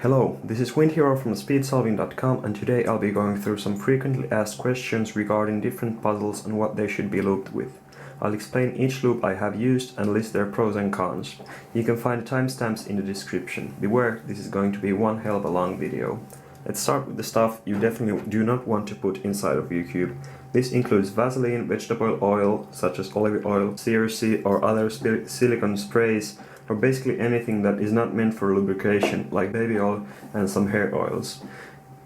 Hello, this is WindHero from speedsolving.com, and today I'll be going through some frequently asked questions regarding different puzzles and what they should be lubed with. I'll explain each lube I have used and list their pros and cons. You can find the timestamps in the description. Beware, this is going to be one hell of a long video. Let's start with the stuff you definitely do not want to put inside of your cube. This includes Vaseline, vegetable oil such as olive oil, CRC or other silicone sprays, or basically anything that is not meant for lubrication, like baby oil and some hair oils.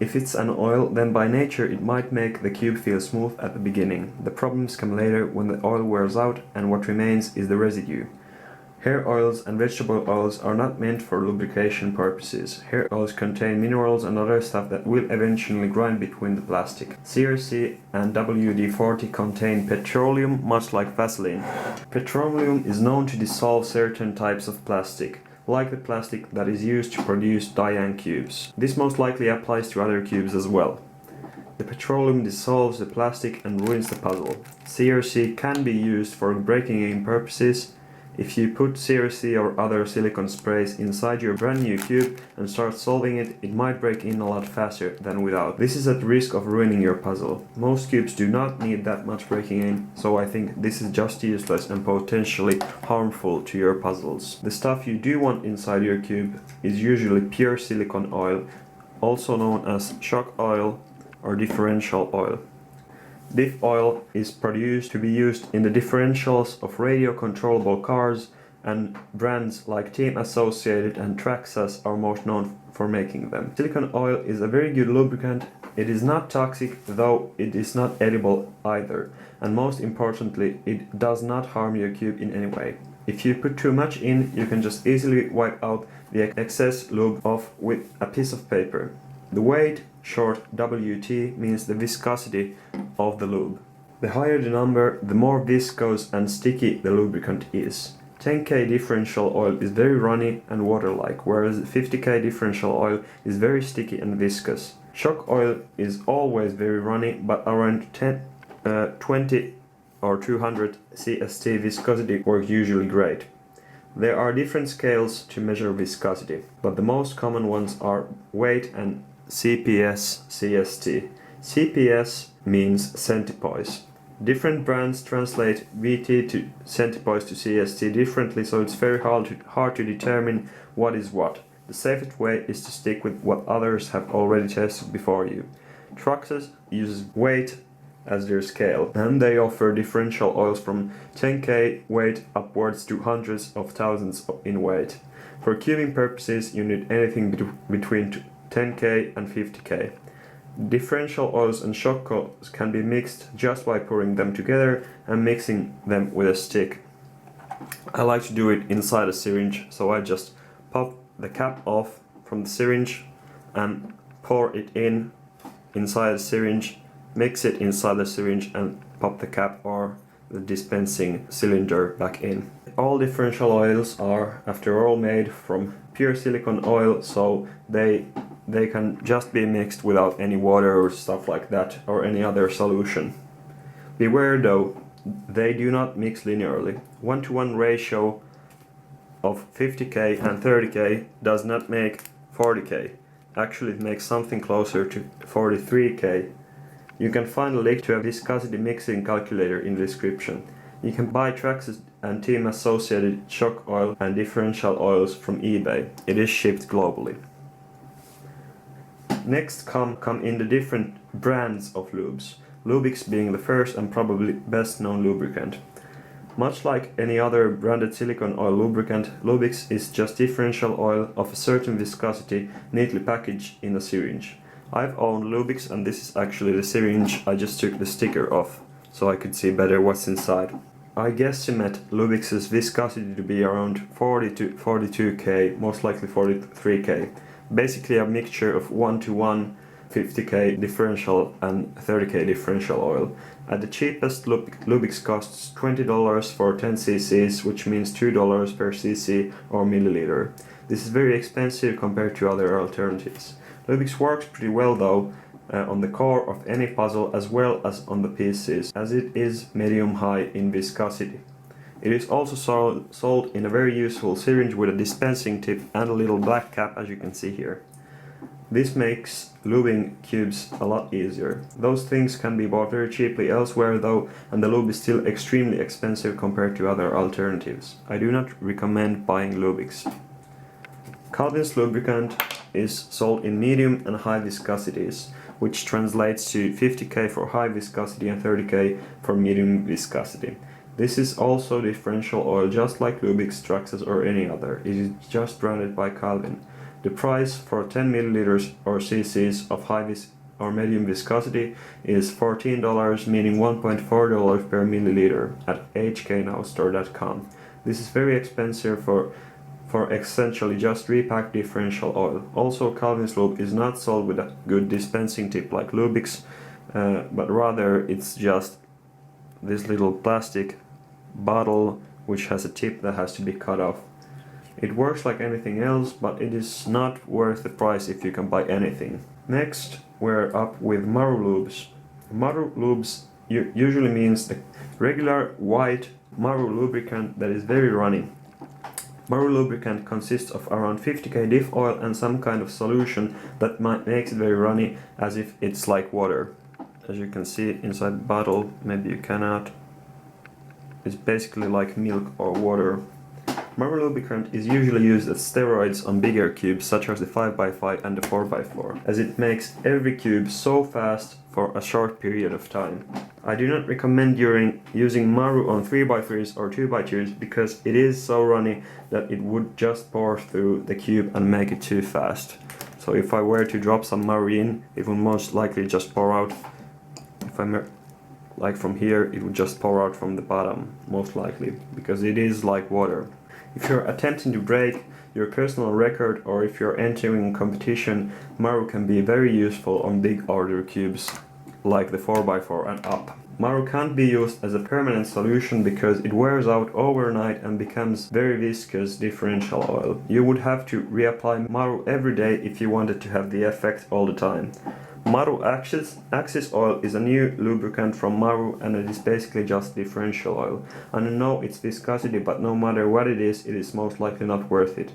If it's an oil, then by nature it might make the cube feel smooth at the beginning. The problems come later when the oil wears out and what remains is the residue. Hair oils and vegetable oils are not meant for lubrication purposes. Hair oils contain minerals and other stuff that will eventually grind between the plastic. CRC and WD-40 contain petroleum, much like Vaseline. Petroleum is known to dissolve certain types of plastic, like the plastic that is used to produce Diane cubes. This most likely applies to other cubes as well. The petroleum dissolves the plastic and ruins the puzzle. CRC can be used for breaking in purposes. If you put CRC or other silicone sprays inside your brand new cube and start solving it, it might break in a lot faster than without. This is at risk of ruining your puzzle. Most cubes do not need that much breaking in, so I think this is just useless and potentially harmful to your puzzles. The stuff you do want inside your cube is usually pure silicone oil, also known as shock oil or differential oil. Diff oil is produced to be used in the differentials of radio controllable cars, and brands like Team Associated and Traxxas are most known for making them. Silicone oil is a very good lubricant. It is not toxic, though it is not edible either, and most importantly, it does not harm your cube in any way. If you put too much in, you can just easily wipe out the excess lube off with a piece of paper. The weight, short WT, means the viscosity of the lube. The higher the number, the more viscous and sticky the lubricant is. 10K differential oil is very runny and water-like, whereas 50K differential oil is very sticky and viscous. Shock oil is always very runny, but around 20 or 200 CST viscosity works usually great. There are different scales to measure viscosity, but the most common ones are weight and CPS CST. CPS means centipoise. Different brands translate VT to centipoise to CST differently, so it's very hard to determine what is what. The safest way is to stick with what others have already tested before you. Traxxas uses weight as their scale, and they offer differential oils from 10K weight upwards to hundreds of thousands in weight. For cubing purposes, you need anything between 10K and 50K. Differential oils and shock oils can be mixed just by pouring them together and mixing them with a stick. I like to do it inside a syringe, so I just pop the cap off from the syringe and pour it inside the syringe, mix it inside the syringe and pop the cap or the dispensing cylinder back in. All differential oils are, after all, made from pure silicone oil, so they can just be mixed without any water or stuff like that, or any other solution. Beware though, they do not mix linearly. 1-to-1 ratio of 50K and 30K does not make 40K. Actually, it makes something closer to 43K. You can find a link to a viscosity mixing calculator in the description. You can buy Traxxas and Team Associated shock oil and differential oils from eBay. It is shipped globally. Next come in the different brands of lubes, Lubix being the first and probably best known lubricant. Much like any other branded silicone oil lubricant, Lubix is just differential oil of a certain viscosity neatly packaged in a syringe. I've owned Lubix, and this is actually the syringe. I just took the sticker off so I could see better what's inside. I guesstimate Lubix's viscosity to be around 40 to 42K, most likely 43K. Basically a mixture of 1-to-1 50K differential and 30K differential oil. At the cheapest, Lubix costs $20 for 10 cc's, which means $2 per cc or milliliter. This is very expensive compared to other alternatives. Lubix works pretty well though on the core of any puzzle as well as on the pieces, as it is medium-high in viscosity. It is also sold in a very useful syringe with a dispensing tip and a little black cap, as you can see here. This makes lubing cubes a lot easier. Those things can be bought very cheaply elsewhere though, and the lube is still extremely expensive compared to other alternatives. I do not recommend buying Lubix. Calvin's lubricant is sold in medium and high viscosities, which translates to 50K for high viscosity and 30K for medium viscosity. This is also differential oil, just like Lubix, Traxxas or any other. It is just branded by Calvin. The price for 10 milliliters or cc's of high or medium viscosity is $14, meaning $1.4 per milliliter at hknowstore.com. This is very expensive for essentially just repacked differential oil. Also, Calvin's lube is not sold with a good dispensing tip like Lubix, but rather it's just this little plastic bottle which has a tip that has to be cut off. It works like anything else, but it is not worth the price if you can buy anything. Next, we're up with Maru lubes. Maru lubes usually means the regular white Maru lubricant that is very runny. Maru lubricant consists of around 50K diff oil and some kind of solution that makes it very runny, as if it's like water. As you can see inside the bottle, maybe you cannot. It's basically like milk or water. Maru lubricant is usually used as steroids on bigger cubes such as the 5x5 and the 4x4, as it makes every cube so fast for a short period of time. I do not recommend using Maru on 3x3s or 2x2s because it is so runny that it would just pour through the cube and make it too fast. So if I were to drop some Maru in, it would most likely just pour out. If I'm like from here, it would just pour out from the bottom, most likely, because it is like water. If you're attempting to break your personal record or if you're entering competition, Maru can be very useful on big order cubes like the 4x4 and up. Maru can't be used as a permanent solution because it wears out overnight and becomes very viscous differential oil. You would have to reapply Maru every day if you wanted to have the effect all the time. Maru Axis oil is a new lubricant from Maru and it is basically just differential oil. I know its viscosity, but no matter what it is most likely not worth it.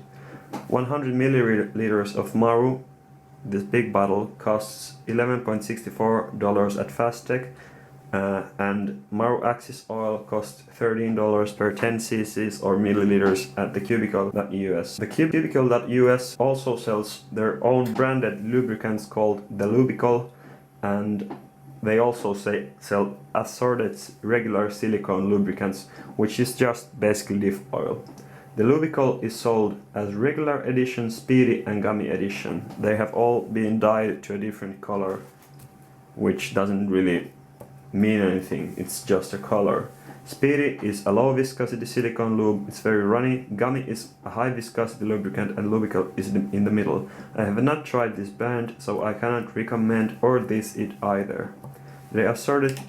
100 milliliters of Maru, this big bottle, costs $11.64 at Fastech, and Maru Axis oil costs $13 per 10 cc's or milliliters at the Lubicle.us. The Lubicle.us also sells their own branded lubricants called the Lubicle, and they also sell Assorted regular silicone lubricants, which is just basically diff oil. The Lubicle is sold as regular edition, speedy and gummy edition. They have all been dyed to a different color, which doesn't really mean anything, it's just a color. Speedy is a low viscosity silicone lube, it's very runny. Gummy is a high viscosity lubricant and Lubicle is in the middle. I have not tried this brand, so I cannot recommend or diss it either. The Assorted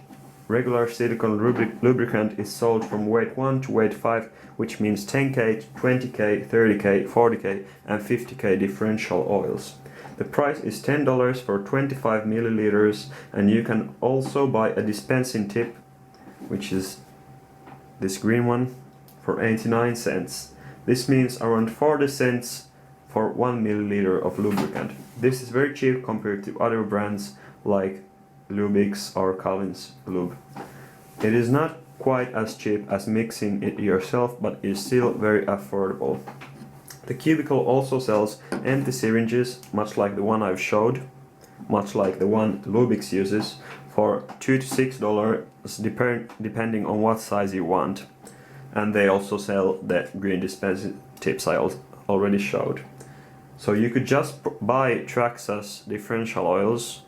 regular silicone lubricant is sold from weight 1 to weight 5, which means 10K, 20K, 30K, 40K and 50K differential oils. The price is $10 for 25 milliliters, and you can also buy a dispensing tip, which is this green one, for 89 cents. This means around 40 cents for 1 milliliter of lubricant. This is very cheap compared to other brands like Lubix or Calvin's lube. It is not quite as cheap as mixing it yourself, but is still very affordable. The Lubicle also sells empty syringes, much like the one I've showed, much like the one Lubix uses, for $2 to $6 depending on what size you want. And they also sell the green dispensing tips I already showed. So you could just buy Traxxas differential oils,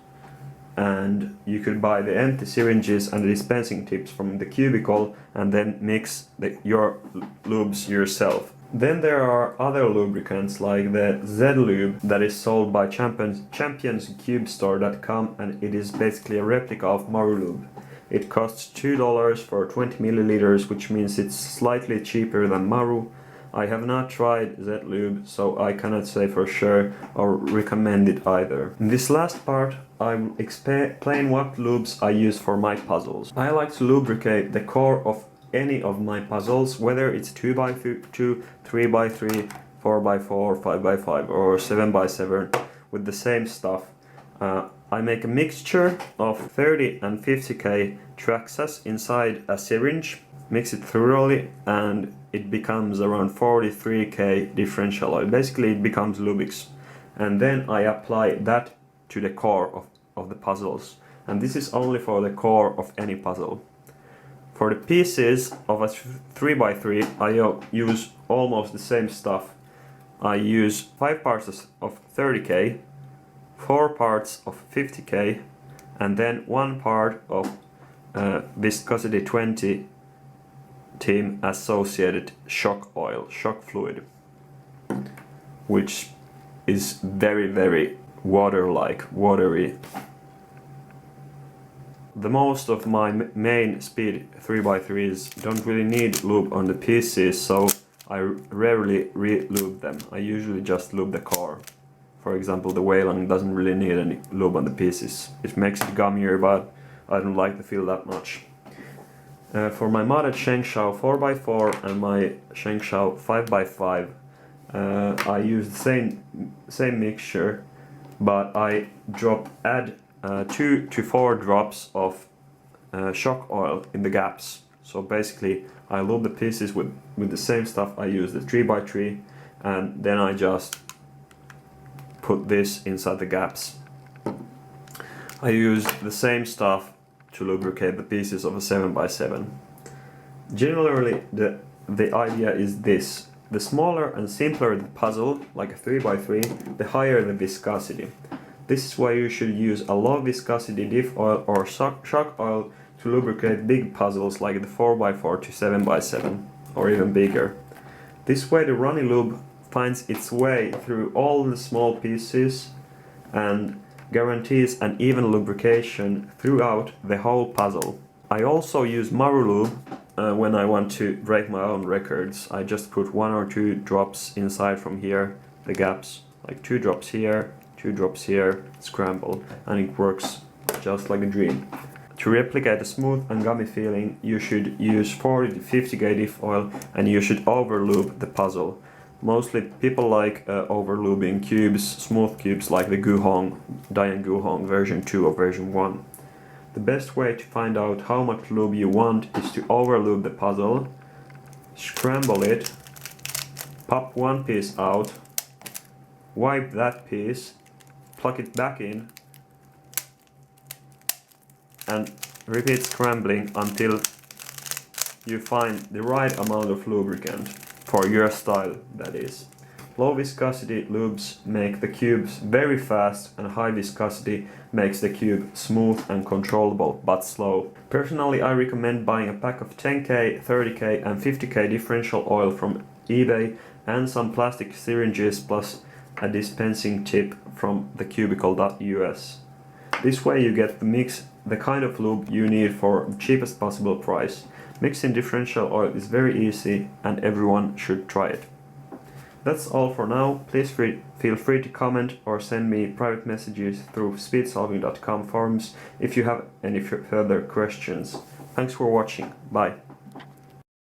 and you could buy the empty syringes and the dispensing tips from the Lubicle and then mix your lubes yourself. Then there are other lubricants like the Z-lube that is sold by championscubestore.com, and it is basically a replica of Maru lube. It costs $2 for 20 milliliters, which means it's slightly cheaper than Maru. I have not tried Z-lube, so I cannot say for sure or recommend it either. In this last part, I will explain what lubes I use for my puzzles. I like to lubricate the core of any of my puzzles, whether it's 2x2, 3x3, 4x4, 5x5 or 7x7, with the same stuff. I make a mixture of 30 and 50k Traxxas inside a syringe, mix it thoroughly, and it becomes around 43k differential oil. Basically it becomes Lubix. And then I apply that to the core of the puzzles. And this is only for the core of any puzzle. For the pieces of a 3x3 I use almost the same stuff. I use 5 parts of 30k, 4 parts of 50k, and then 1 part of viscosity 20 team associated shock oil, shock fluid, which is very water-like, watery. The most of my main speed 3x3s don't really need lube on the pieces, so I rarely re-lube them. I usually just lube the core. For example, the Wayland doesn't really need any lube on the pieces. It makes it gummier, but I don't like the feel that much. For my modded Shengshao 4x4 and my Shengshao 5x5, I use the same mixture, but I add 2 to 4 drops of shock oil in the gaps. So basically I lube the pieces with the same stuff. I use the 3x3, and then I just put this inside the gaps. I use the same stuff to lubricate the pieces of a 7x7. Generally the idea is this: the smaller and simpler the puzzle, like a 3x3, the higher the viscosity. This is why you should use a low viscosity diff oil or shock oil to lubricate big puzzles like the 4x4 to 7x7 or even bigger. This way the runny lube finds its way through all the small pieces and guarantees an even lubrication throughout the whole puzzle. I also use Maru lube when I want to break my own records. I just put 1 or 2 drops inside from here, the gaps, like 2 drops here, 2 drops here, scramble, and it works just like a dream. To replicate a smooth and gummy feeling, you should use 40 to 50k diff oil, and you should over-lube the puzzle. Mostly people like over-lubing cubes, smooth cubes like the Guhong, Dian Guhong version 2 or version 1. The best way to find out how much lube you want is to over-lube the puzzle, scramble it, pop one piece out, wipe that piece, plug it back in, and repeat scrambling until you find the right amount of lubricant, for your style that is. Low viscosity lubes make the cubes very fast, and high viscosity makes the cube smooth and controllable but slow. Personally, I recommend buying a pack of 10k, 30k and 50k differential oil from eBay and some plastic syringes plus a dispensing tip from thecubicle.us. This way you get the kind of lube you need for the cheapest possible price. Mixing differential oil is very easy and everyone should try it. That's all for now. Please feel free to comment or send me private messages through speedsolving.com forums if you have any further questions. Thanks for watching. Bye.